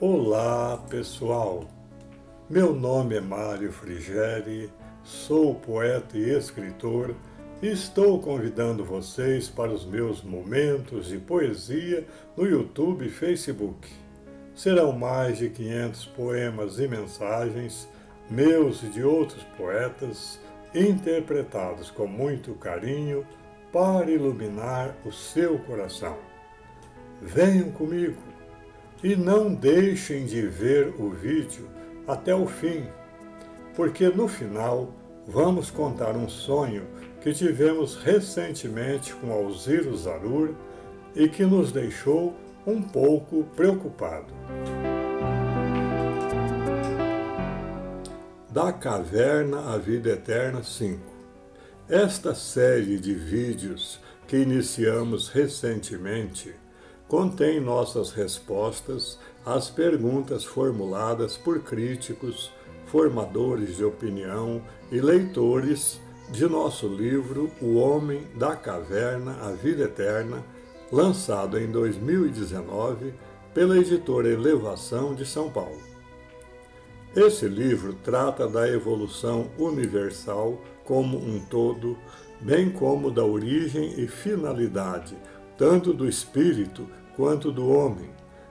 Olá, pessoal! Meu nome é Mário Frigeri, sou poeta e escritor e estou convidando vocês para os meus momentos de poesia no YouTube e Facebook. Serão mais de 500 poemas e mensagens, meus e de outros poetas, interpretados com muito carinho para iluminar o seu coração. Venham comigo! E não deixem de ver o vídeo até o fim, porque no final vamos contar um sonho que tivemos recentemente com Alziro Zarur e que nos deixou um pouco preocupado. Da Caverna à Vida Eterna 5. Esta série de vídeos que iniciamos recentemente contém nossas respostas às perguntas formuladas por críticos, formadores de opinião e leitores de nosso livro O Homem da Caverna à Vida Eterna, lançado em 2019 pela editora Elevação de São Paulo. Esse livro trata da evolução universal como um todo, bem como da origem e finalidade tanto do espírito quanto do homem,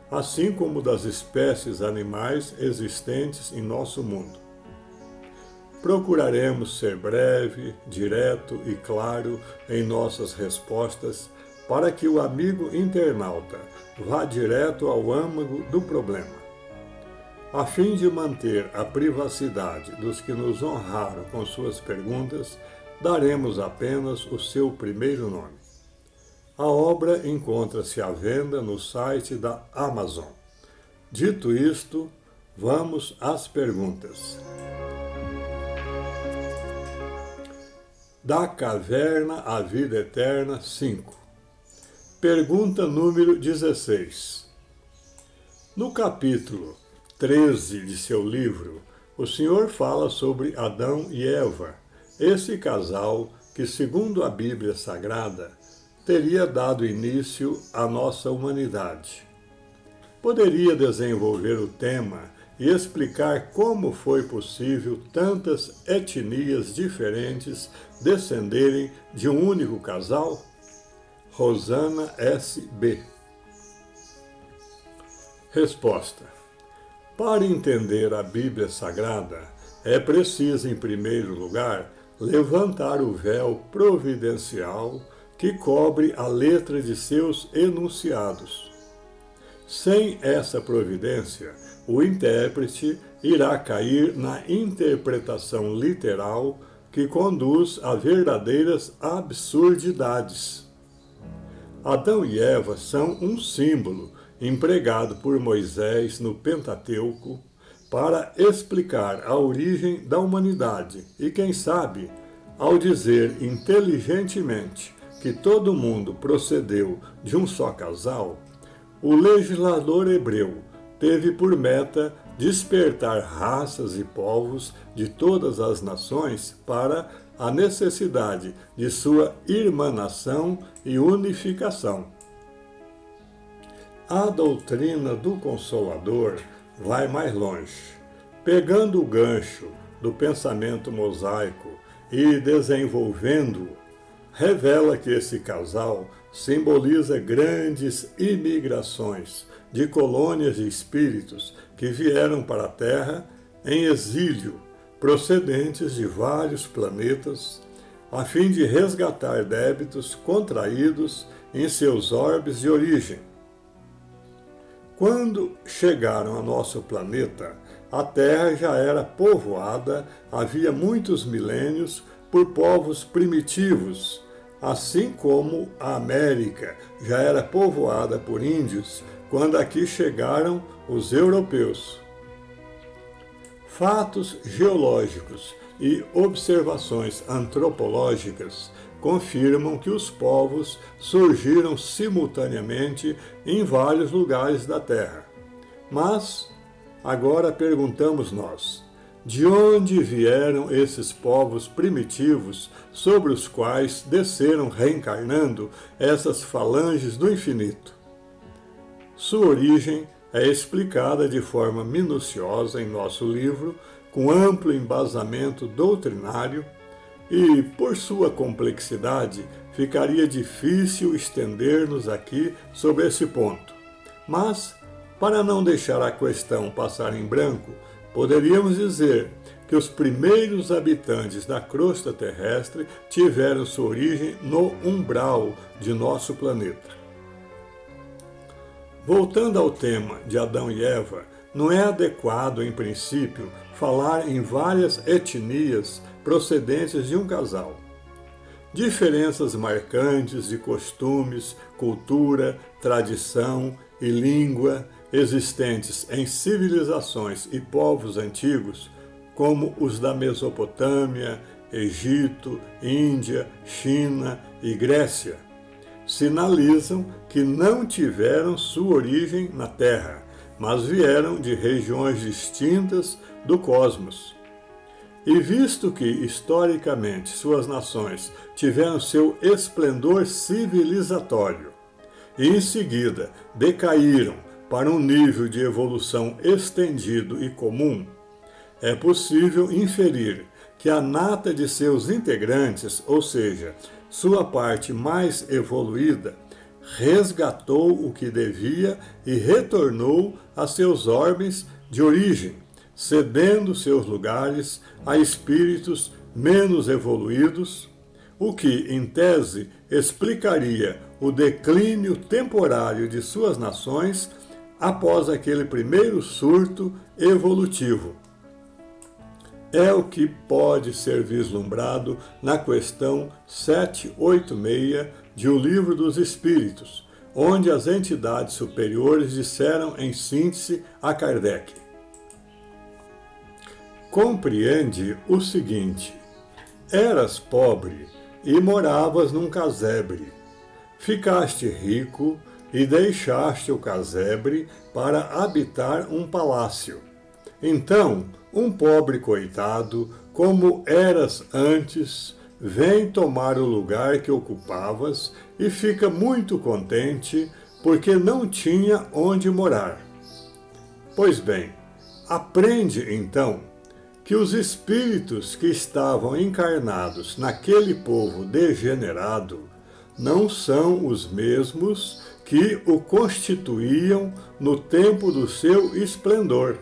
assim como das espécies animais existentes em nosso mundo. Procuraremos ser breve, direto e claro em nossas respostas para que o amigo internauta vá direto ao âmago do problema. A fim de manter a privacidade dos que nos honraram com suas perguntas, daremos apenas o seu primeiro nome. A obra encontra-se à venda no site da Amazon. Dito isto, vamos às perguntas. Da Caverna à Vida Eterna 5. Pergunta número 16. No capítulo 13 de seu livro, o Senhor fala sobre Adão e Eva, esse casal que, segundo a Bíblia Sagrada, teria dado início à nossa humanidade. Poderia desenvolver o tema e explicar como foi possível tantas etnias diferentes descenderem de um único casal? Rosana S.B. Resposta. Para entender a Bíblia Sagrada, é preciso, em primeiro lugar, levantar o véu providencial que cobre a letra de seus enunciados. Sem essa providência, o intérprete irá cair na interpretação literal que conduz a verdadeiras absurdidades. Adão e Eva são um símbolo empregado por Moisés no Pentateuco para explicar a origem da humanidade e, quem sabe, ao dizer inteligentemente que todo mundo procedeu de um só casal, o legislador hebreu teve por meta despertar raças e povos de todas as nações para a necessidade de sua irmanação e unificação. A doutrina do Consolador vai mais longe, pegando o gancho do pensamento mosaico e desenvolvendo-o, revela que esse casal simboliza grandes imigrações de colônias de espíritos que vieram para a Terra em exílio, procedentes de vários planetas, a fim de resgatar débitos contraídos em seus orbes de origem. Quando chegaram a nosso planeta, a Terra já era povoada havia muitos milênios por povos primitivos, assim como a América já era povoada por índios quando aqui chegaram os europeus. Fatos geológicos e observações antropológicas confirmam que os povos surgiram simultaneamente em vários lugares da Terra. Mas, agora perguntamos nós, de onde vieram esses povos primitivos sobre os quais desceram reencarnando essas falanges do infinito? Sua origem é explicada de forma minuciosa em nosso livro, com amplo embasamento doutrinário, e, por sua complexidade, ficaria difícil estender-nos aqui sobre esse ponto. Mas, para não deixar a questão passar em branco, poderíamos dizer que os primeiros habitantes da crosta terrestre tiveram sua origem no umbral de nosso planeta. Voltando ao tema de Adão e Eva, não é adequado, em princípio, falar em várias etnias procedentes de um casal. Diferenças marcantes de costumes, cultura, tradição e língua existentes em civilizações e povos antigos, como os da Mesopotâmia, Egito, Índia, China e Grécia, sinalizam que não tiveram sua origem na Terra, mas vieram de regiões distintas do cosmos. E visto que, historicamente, suas nações tiveram seu esplendor civilizatório e, em seguida, decaíram para um nível de evolução estendido e comum, é possível inferir que a nata de seus integrantes, ou seja, sua parte mais evoluída, resgatou o que devia e retornou a seus orbes de origem, cedendo seus lugares a espíritos menos evoluídos, o que, em tese, explicaria o declínio temporário de suas nações após aquele primeiro surto evolutivo. É o que pode ser vislumbrado na questão 786 de O Livro dos Espíritos, onde as entidades superiores disseram em síntese a Kardec: compreende o seguinte: eras pobre e moravas num casebre. Ficaste rico e deixaste o casebre para habitar um palácio. Então, um pobre coitado, como eras antes, vem tomar o lugar que ocupavas e fica muito contente porque não tinha onde morar. Pois bem, aprende então que os espíritos que estavam encarnados naquele povo degenerado não são os mesmos que o constituíam no tempo do seu esplendor.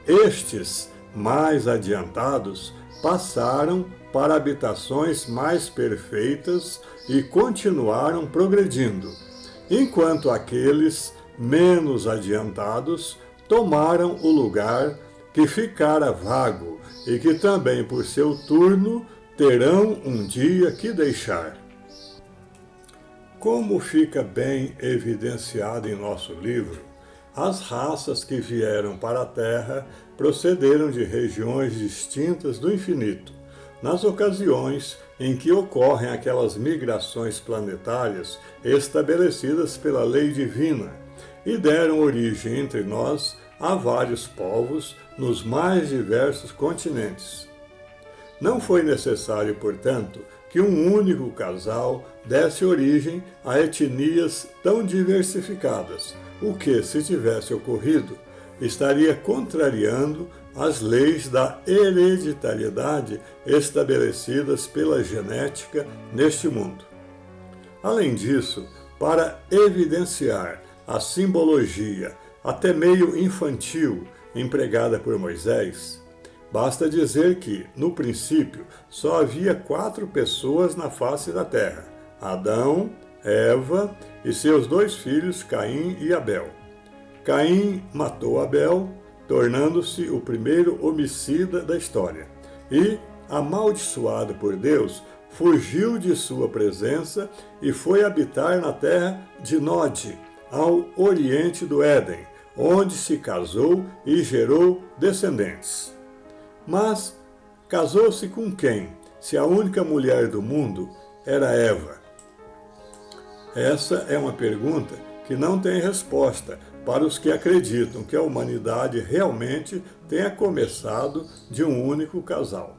Estes, mais adiantados, passaram para habitações mais perfeitas e continuaram progredindo, enquanto aqueles menos adiantados tomaram o lugar que ficara vago e que também, por seu turno, terão um dia que deixar. Como fica bem evidenciado em nosso livro, as raças que vieram para a Terra procederam de regiões distintas do infinito, nas ocasiões em que ocorrem aquelas migrações planetárias estabelecidas pela lei divina, e deram origem entre nós a vários povos nos mais diversos continentes. Não foi necessário, portanto, que um único casal desse origem a etnias tão diversificadas, o que, se tivesse ocorrido, estaria contrariando as leis da hereditariedade estabelecidas pela genética neste mundo. Além disso, para evidenciar a simbologia, até meio infantil, empregada por Moisés, basta dizer que, no princípio, só havia 4 pessoas na face da terra: Adão, Eva e seus 2 filhos, Caim e Abel. Caim matou Abel, tornando-se o primeiro homicida da história, e, amaldiçoado por Deus, fugiu de sua presença e foi habitar na terra de Nod, ao oriente do Éden, onde se casou e gerou descendentes. Mas casou-se com quem, se a única mulher do mundo era Eva? Essa é uma pergunta que não tem resposta para os que acreditam que a humanidade realmente tenha começado de um único casal.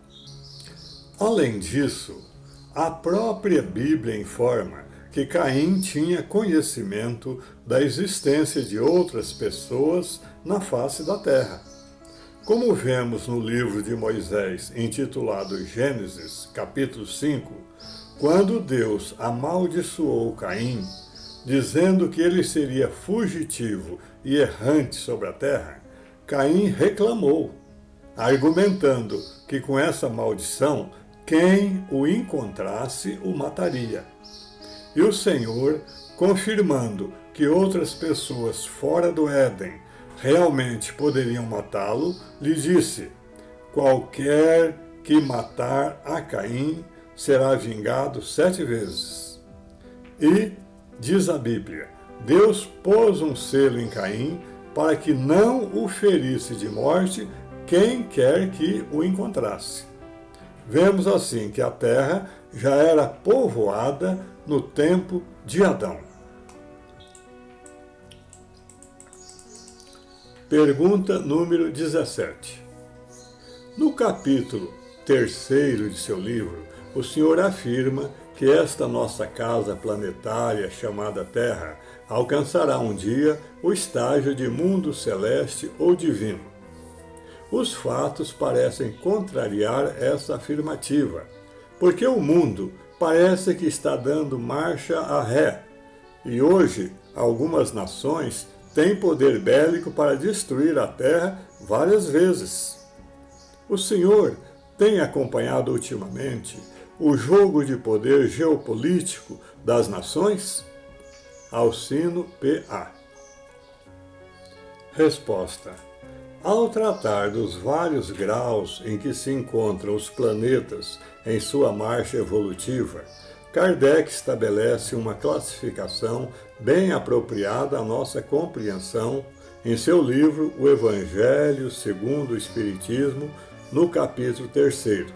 Além disso, a própria Bíblia informa que Caim tinha conhecimento da existência de outras pessoas na face da terra. Como vemos no livro de Moisés, intitulado Gênesis, capítulo 5, quando Deus amaldiçoou Caim, dizendo que ele seria fugitivo e errante sobre a terra, Caim reclamou, argumentando que com essa maldição, quem o encontrasse o mataria. E o Senhor, confirmando que outras pessoas fora do Éden realmente poderiam matá-lo, lhe disse: qualquer que matar a Caim será vingado 7 vezes. E, diz a Bíblia, Deus pôs um selo em Caim para que não o ferisse de morte quem quer que o encontrasse. Vemos assim que a terra já era povoada no tempo de Adão. Pergunta número 17. No capítulo 3º de seu livro, o Senhor afirma que esta nossa casa planetária chamada Terra alcançará um dia o estágio de mundo celeste ou divino. Os fatos parecem contrariar essa afirmativa, porque o mundo parece que está dando marcha a ré, e hoje algumas nações têm poder bélico para destruir a Terra várias vezes. O Senhor tem acompanhado ultimamente o jogo de poder geopolítico das nações? Alcino P.A. Resposta. Ao tratar dos vários graus em que se encontram os planetas em sua marcha evolutiva, Kardec estabelece uma classificação bem apropriada à nossa compreensão em seu livro O Evangelho segundo o Espiritismo, no capítulo 3º.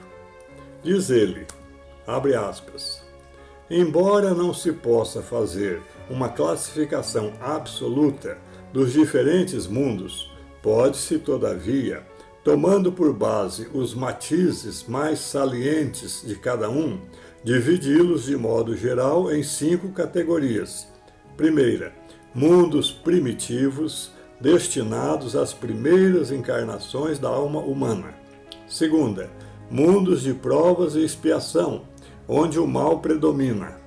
Diz ele, abre aspas, embora não se possa fazer uma classificação absoluta dos diferentes mundos, pode-se, todavia, tomando por base os matizes mais salientes de cada um, dividi-los de modo geral em 5 categorias. Primeira, mundos primitivos, destinados às primeiras encarnações da alma humana. Segunda, mundos de provas e expiação, onde o mal predomina.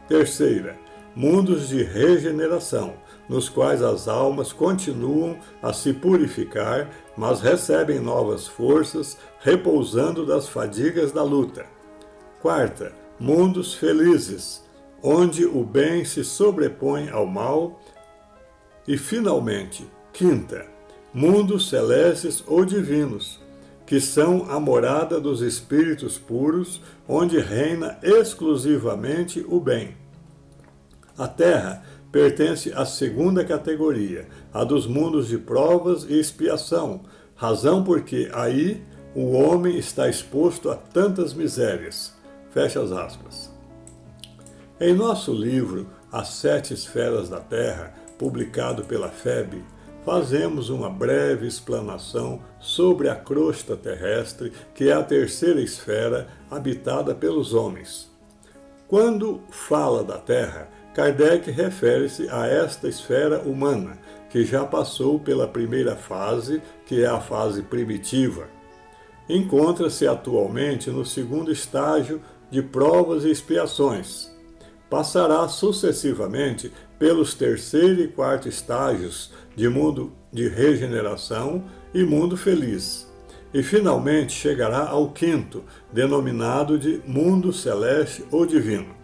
Terceira, mundos de regeneração, nos quais as almas continuam a se purificar, mas recebem novas forças, repousando das fadigas da luta. Quarta, mundos felizes, onde o bem se sobrepõe ao mal. E, finalmente, quinta, mundos celestes ou divinos, que são a morada dos espíritos puros, onde reina exclusivamente o bem. A Terra pertence à segunda categoria, a dos mundos de provas e expiação, razão porque aí o homem está exposto a tantas misérias. Fecha as aspas. Em nosso livro As 7 Esferas da Terra, publicado pela FEB, fazemos uma breve explanação sobre a crosta terrestre, que é a terceira esfera habitada pelos homens. Quando fala da Terra, Kardec refere-se a esta esfera humana, que já passou pela primeira fase, que é a fase primitiva. Encontra-se atualmente no segundo estágio de provas e expiações. Passará sucessivamente pelos terceiro e quarto estágios de mundo de regeneração e mundo feliz. E finalmente chegará ao quinto, denominado de mundo celeste ou divino.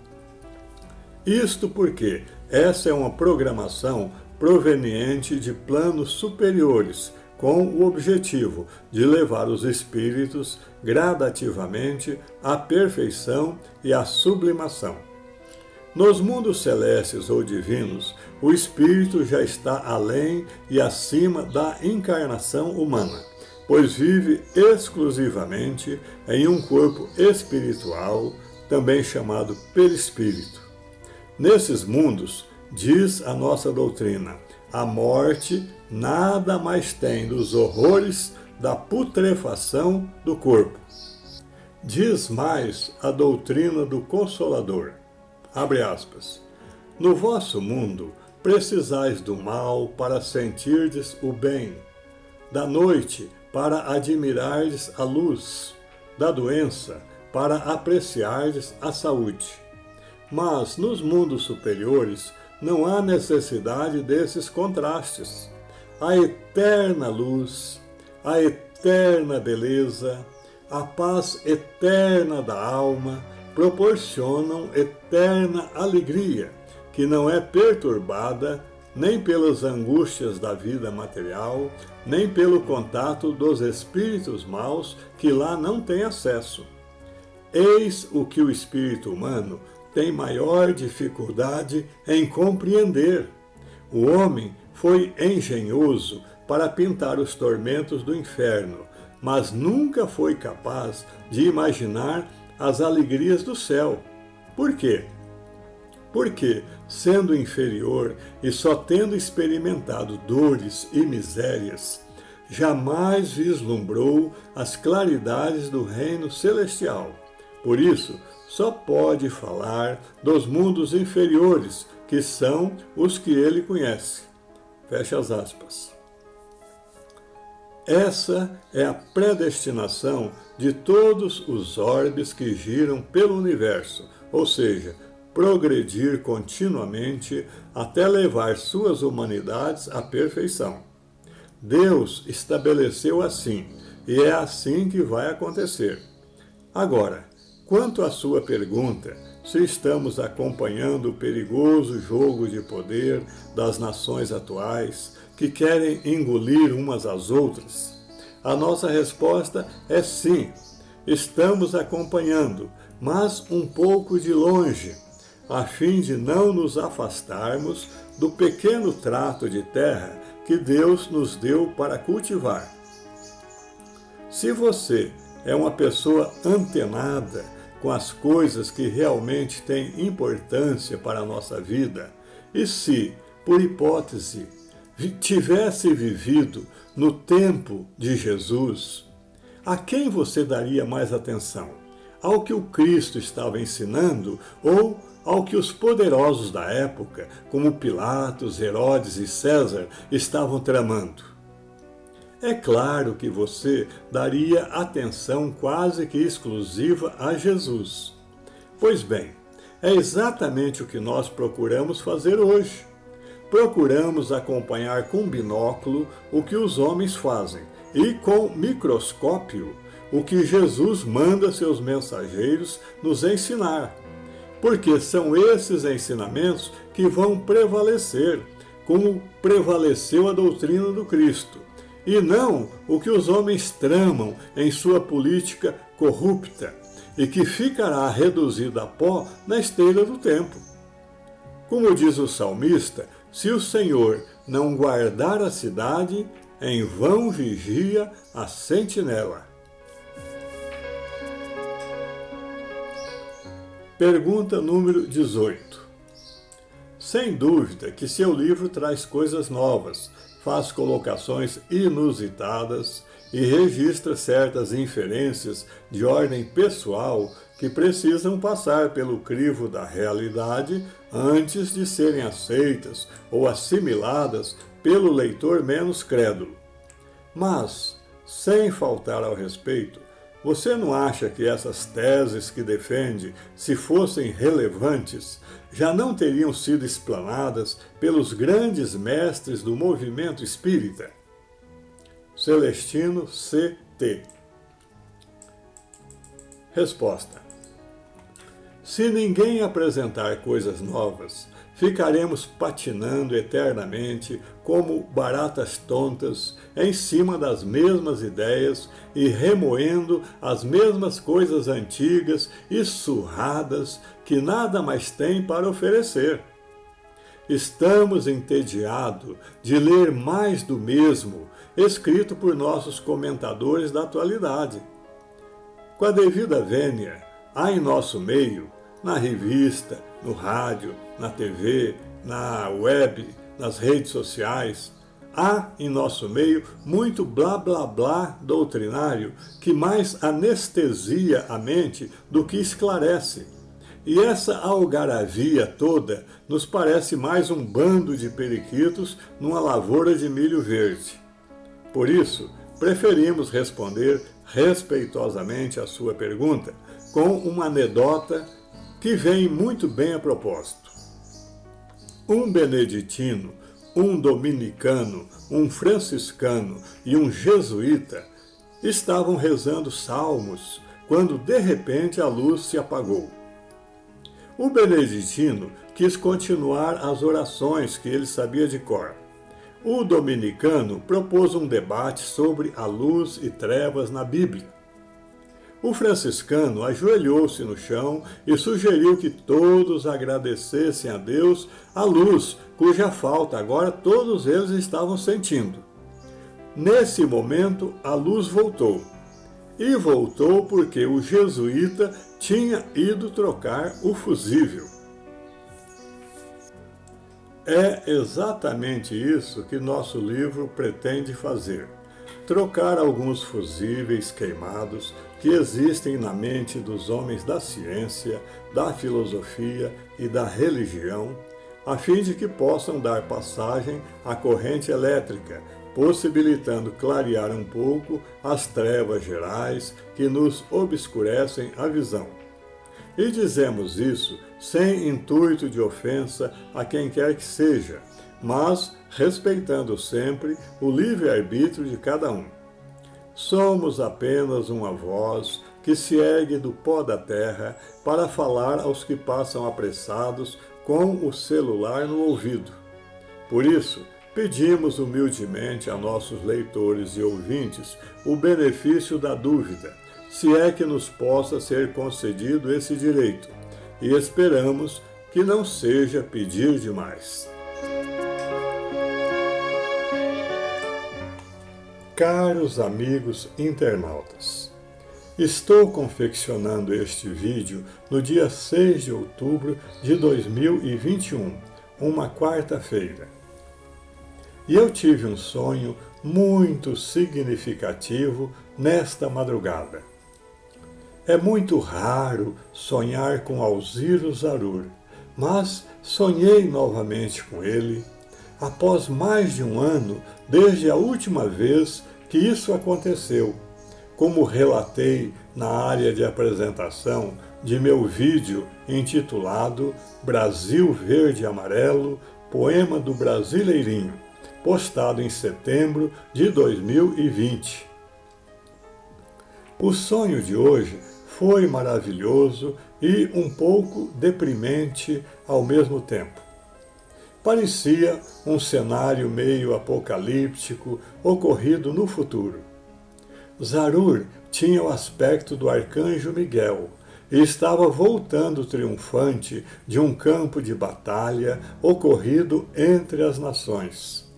Isto porque essa é uma programação proveniente de planos superiores, com o objetivo de levar os espíritos gradativamente à perfeição e à sublimação. Nos mundos celestes ou divinos, o espírito já está além e acima da encarnação humana, pois vive exclusivamente em um corpo espiritual, também chamado perispírito. Nesses mundos, diz a nossa doutrina, a morte nada mais tem dos horrores da putrefação do corpo. Diz mais a doutrina do Consolador, Abre aspas. No vosso mundo precisais do mal para sentirdes o bem, da noite para admirardes a luz, da doença para apreciardes a saúde. Mas nos mundos superiores não há necessidade desses contrastes. A eterna luz, a eterna beleza, a paz eterna da alma proporcionam eterna alegria, que não é perturbada nem pelas angústias da vida material, nem pelo contato dos espíritos maus que lá não têm acesso. Eis o que o espírito humano tem maior dificuldade em compreender. O homem foi engenhoso para pintar os tormentos do inferno, mas nunca foi capaz de imaginar as alegrias do céu. Por quê? Porque, sendo inferior e só tendo experimentado dores e misérias, jamais vislumbrou as claridades do reino celestial. Por isso, só pode falar dos mundos inferiores, que são os que ele conhece. Fecha as aspas. Essa é a predestinação de todos os orbes que giram pelo universo, ou seja, progredir continuamente até levar suas humanidades à perfeição. Deus estabeleceu assim, e é assim que vai acontecer. Agora, quanto à sua pergunta, se estamos acompanhando o perigoso jogo de poder das nações atuais, que querem engolir umas às outras, a nossa resposta é sim, estamos acompanhando, mas um pouco de longe, a fim de não nos afastarmos do pequeno trato de terra que Deus nos deu para cultivar. Se você é uma pessoa antenada com as coisas que realmente têm importância para a nossa vida, e se, por hipótese, tivesse vivido no tempo de Jesus, a quem você daria mais atenção? Ao que o Cristo estava ensinando ou ao que os poderosos da época, como Pilatos, Herodes e César, estavam tramando? É claro que você daria atenção quase que exclusiva a Jesus. Pois bem, é exatamente o que nós procuramos fazer hoje. Procuramos acompanhar com binóculo o que os homens fazem e com microscópio o que Jesus manda seus mensageiros nos ensinar. Porque são esses ensinamentos que vão prevalecer, como prevaleceu a doutrina do Cristo, e não o que os homens tramam em sua política corrupta e que ficará reduzida a pó na esteira do tempo. Como diz o salmista, se o Senhor não guardar a cidade, em vão vigia a sentinela. Pergunta número 18. Sem dúvida que seu livro traz coisas novas, faz colocações inusitadas e registra certas inferências de ordem pessoal que precisam passar pelo crivo da realidade antes de serem aceitas ou assimiladas pelo leitor menos crédulo. Mas, sem faltar ao respeito, você não acha que essas teses que defende, se fossem relevantes, já não teriam sido explanadas pelos grandes mestres do movimento espírita? Celestino C.T. Resposta. Se ninguém apresentar coisas novas, ficaremos patinando eternamente como baratas tontas em cima das mesmas ideias e remoendo as mesmas coisas antigas e surradas que nada mais têm para oferecer. Estamos entediados de ler mais do mesmo, escrito por nossos comentadores da atualidade. Com a devida vênia, há em nosso meio, na revista, no rádio, na TV, na web, nas redes sociais, há em nosso meio muito blá blá blá doutrinário que mais anestesia a mente do que esclarece. e essa algaravia toda nos parece mais um bando de periquitos numa lavoura de milho verde. Por isso, preferimos responder respeitosamente a sua pergunta com uma anedota que vem muito bem a propósito. Um beneditino, um dominicano, um franciscano e um jesuíta estavam rezando salmos quando de repente a luz se apagou. O beneditino quis continuar as orações que ele sabia de cor. O dominicano propôs um debate sobre a luz e trevas na Bíblia. O franciscano ajoelhou-se no chão e sugeriu que todos agradecessem a Deus a luz, cuja falta agora todos eles estavam sentindo. Nesse momento, a luz voltou. E voltou porque o jesuíta tinha ido trocar o fusível. É exatamente isso que nosso livro pretende fazer. Trocar alguns fusíveis queimados que existem na mente dos homens da ciência, da filosofia e da religião, a fim de que possam dar passagem à corrente elétrica, possibilitando clarear um pouco as trevas gerais que nos obscurecem a visão. E dizemos isso sem intuito de ofensa a quem quer que seja, mas respeitando sempre o livre-arbítrio de cada um. Somos apenas uma voz que se ergue do pó da terra para falar aos que passam apressados com o celular no ouvido. Por isso, pedimos humildemente a nossos leitores e ouvintes o benefício da dúvida, se é que nos possa ser concedido esse direito, e esperamos que não seja pedir demais. Caros amigos internautas, estou confeccionando este vídeo no dia 6 de outubro de 2021, uma quarta-feira. E eu tive um sonho muito significativo nesta madrugada. É muito raro sonhar com Alziro Zarur, mas sonhei novamente com ele, após mais de um ano desde a última vez que isso aconteceu, como relatei na área de apresentação de meu vídeo intitulado Brasil Verde e Amarelo, Poema do Brasileirinho, postado em setembro de 2020. O sonho de hoje foi maravilhoso e um pouco deprimente ao mesmo tempo. Parecia um cenário meio apocalíptico ocorrido no futuro. Zarur tinha o aspecto do arcanjo Miguel e estava voltando triunfante de um campo de batalha ocorrido entre as nações.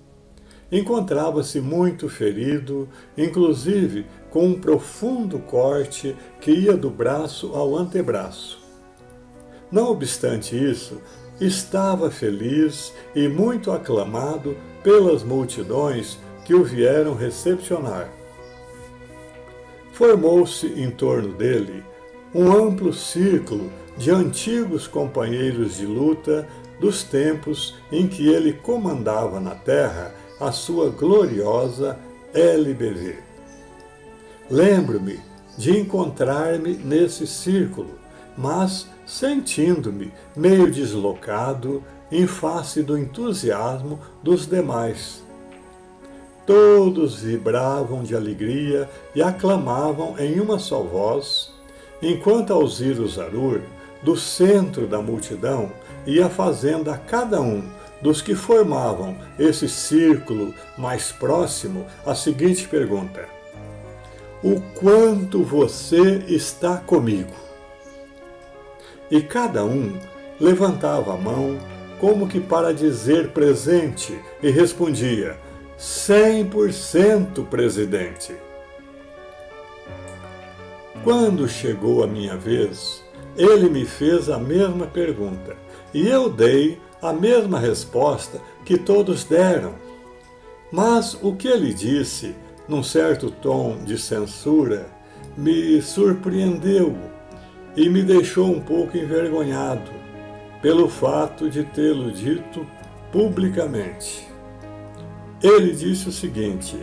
Encontrava-se muito ferido, inclusive com um profundo corte que ia do braço ao antebraço. Não obstante isso, estava feliz e muito aclamado pelas multidões que o vieram recepcionar. Formou-se em torno dele um amplo círculo de antigos companheiros de luta dos tempos em que ele comandava na terra a sua gloriosa LBV. Lembro-me de encontrar-me nesse círculo, mas sentindo-me meio deslocado em face do entusiasmo dos demais. Todos vibravam de alegria e aclamavam em uma só voz, enquanto Alziro Zarur, do centro da multidão, ia fazendo a cada um dos que formavam esse círculo mais próximo a seguinte pergunta: o quanto você está comigo? E cada um levantava a mão como que para dizer presente e respondia: 100%, presidente. Quando chegou a minha vez, ele me fez a mesma pergunta e eu dei a mesma resposta que todos deram. Mas o que ele disse, num certo tom de censura, me surpreendeu. e me deixou um pouco envergonhado pelo fato de tê-lo dito publicamente. Ele disse o seguinte,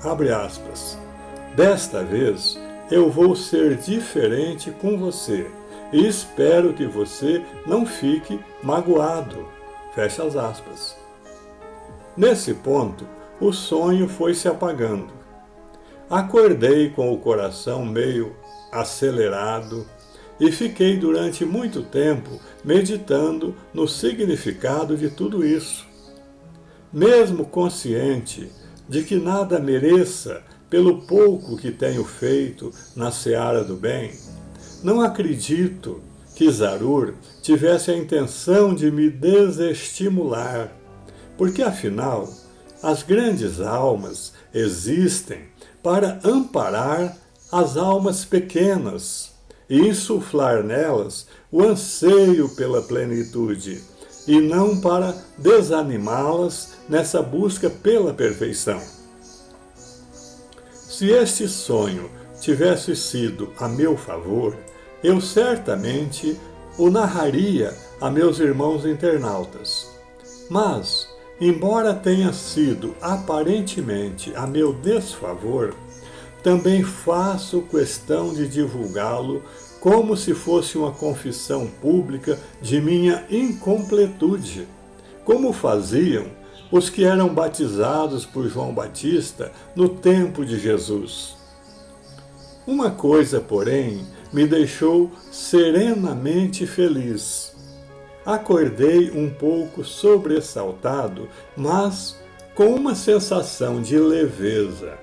abre aspas, desta vez eu vou ser diferente com você e espero que você não fique magoado, fecha as aspas. Nesse ponto, o sonho foi se apagando. Acordei com o coração meio acelerado e fiquei durante muito tempo meditando no significado de tudo isso. Mesmo consciente de que nada mereça pelo pouco que tenho feito na seara do bem, não acredito que Zarur tivesse a intenção de me desestimular, porque afinal, as grandes almas existem para amparar as almas pequenas e insuflar nelas o anseio pela plenitude, e não para desanimá-las nessa busca pela perfeição. Se este sonho tivesse sido a meu favor, eu certamente o narraria a meus irmãos internautas. Mas, embora tenha sido aparentemente a meu desfavor, também faço questão de divulgá-lo como se fosse uma confissão pública de minha incompletude, como faziam os que eram batizados por João Batista no tempo de Jesus. Uma coisa, porém, me deixou serenamente feliz. Acordei um pouco sobressaltado, mas com uma sensação de leveza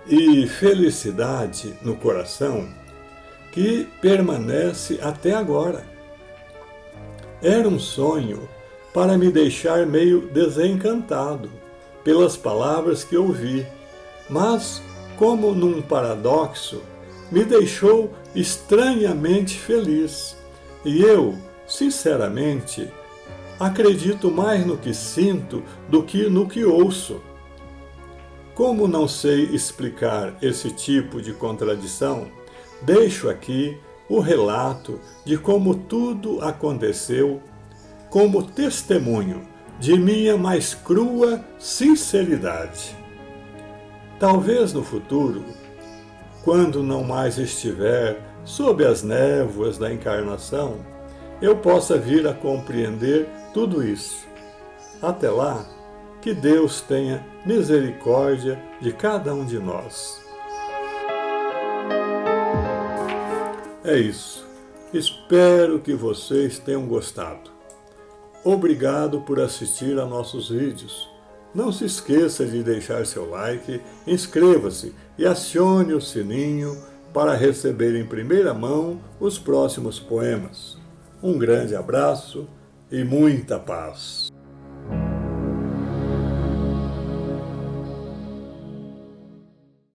e felicidade no coração que permanece até agora. Era um sonho para me deixar meio desencantado pelas palavras que ouvi, mas, como num paradoxo, me deixou estranhamente feliz. E eu, sinceramente, acredito mais no que sinto do que no que ouço. Como não sei explicar esse tipo de contradição, deixo aqui o relato de como tudo aconteceu como testemunho de minha mais crua sinceridade. Talvez no futuro, quando não mais estiver sob as névoas da encarnação, eu possa vir a compreender tudo isso. Até lá, que Deus tenha misericórdia de cada um de nós. É isso. Espero que vocês tenham gostado. Obrigado por assistir a nossos vídeos. Não se esqueça de deixar seu like, inscreva-se e acione o sininho para receber em primeira mão os próximos poemas. Um grande abraço e muita paz.